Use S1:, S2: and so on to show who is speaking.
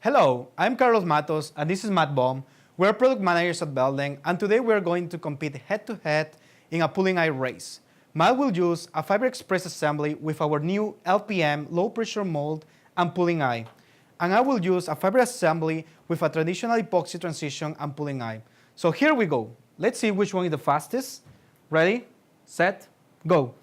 S1: Hello, I'm Carlos Matos and this is Matt Baum. We're product managers at Belden and today we're going to compete head-to-head in a pulling eye race. Matt will use a Fiber Express assembly with our new LPM low pressure mold and pulling eye. And I will use a fiber assembly with a traditional epoxy transition and pulling eye. So here we go. Let's see which one is the fastest. Ready, set, go.